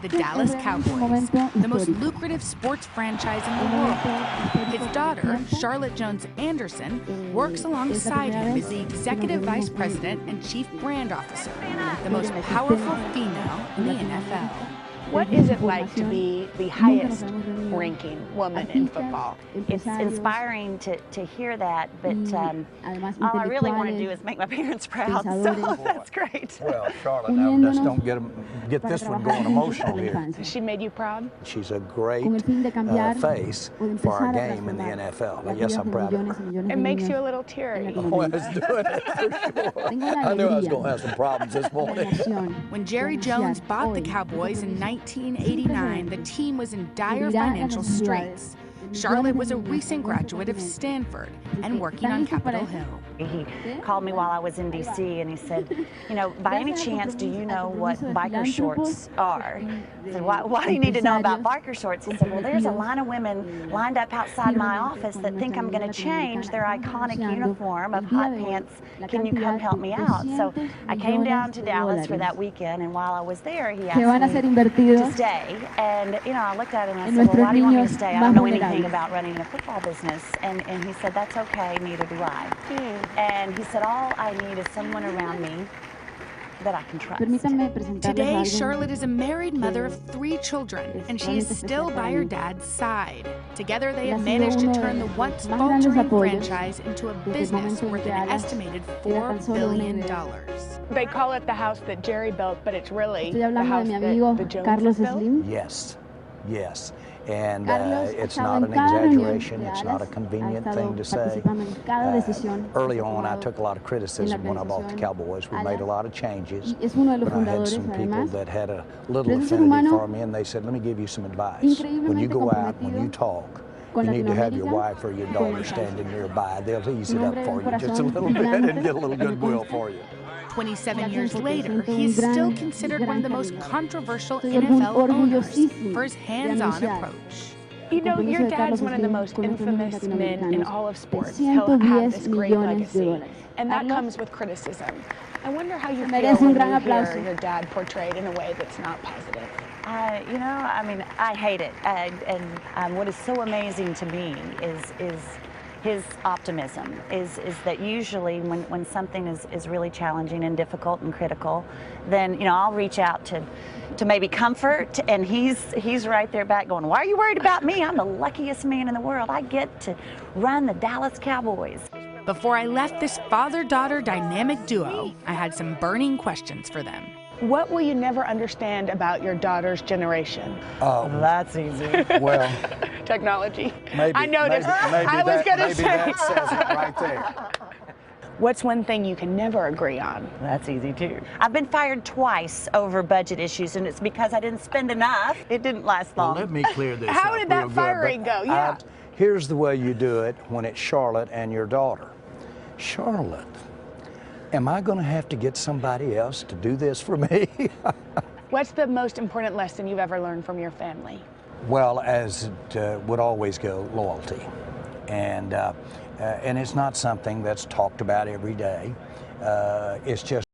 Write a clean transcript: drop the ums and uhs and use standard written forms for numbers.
The Dallas Cowboys, the most lucrative sports franchise in the world. His daughter, Charlotte Jones Anderson, works alongside him as the executive vice president and chief brand officer, the most powerful female in the NFL. What is it like to be the highest ranking woman in football? It's inspiring to hear that, but all I really want to do is make my parents proud, so that's great. Well, Charlotte, now just don't get this one going emotional here. Has she made you proud? She's a great face for our game in the NFL. But yes, I'm proud of her. It makes you a little teary. Oh, I was doing it for sure. I knew I was going to have some problems this morning. When Jerry Jones bought the Cowboys in 1989, the team was in dire financial straits. Charlotte was a recent graduate of Stanford and working on Capitol Hill. He called me while I was in D.C. and he said, you know, by any chance, do you know what biker shorts are? I said, why do you need to know about biker shorts? He said, well, there's a line of women lined up outside my office that think I'm going to change their iconic uniform of hot pants. Can you come help me out? So I came down to Dallas for that weekend, and while I was there, he asked me to stay. And, you know, I looked at him and I said, well, why do you want me to stay? I don't know anything about running a football business. And he said, that's okay, neither do I. And he said, all I need is someone around me that I can trust. Today, Charlotte is a married mother of 3 children, and she is still by her dad's side. Together, they have managed to turn the once faltering franchise into a business worth an estimated $4 billion. They call it the house that Jerry built, but it's really the house that the Joneses built? Yes, yes. And it's not an exaggeration, it's not a convenient thing to say. Early on, I took a lot of criticism when I bought the Cowboys. We made a lot of changes, but I had some people that had a little affinity for me, and they said, let me give you some advice. When you go out, when you talk, you need to have your wife or your daughter standing nearby. They'll ease it up for you just a little bit and get a little goodwill for you. 27 years later, he is still considered one of the most controversial NFL owners for his hands-on approach. You know, your dad's one of the most infamous men in all of sports. He'll have this great legacy, and that comes with criticism. I wonder how you feel when you hear your dad portrayed in a way that's not positive. You know, I mean, I hate it. And what is so amazing to me is his optimism, is that usually when something is really challenging and difficult and critical, then, you know, I'll reach out to maybe comfort, and he's right there back going, why are you worried about me? I'm the luckiest man in the world. I get to run the Dallas Cowboys. Before I left this father-daughter dynamic duo, I had some burning questions for them. What will you never understand about your daughter's generation? That's easy. Well, technology. Maybe, I noticed. I was going to say. That says it right there. What's one thing you can never agree on? That's easy too. I've been fired twice over budget issues, and it's because I didn't spend enough. It didn't last long. Well, let me clear this How up did that real firing good, go? Yeah. Here's the way you do it when it's Charlotte and your daughter. Charlotte, am I going to have to get somebody else to do this for me? What's the most important lesson you've ever learned from your family? Well, as it would always go, loyalty. And it's not something that's talked about every day. It's just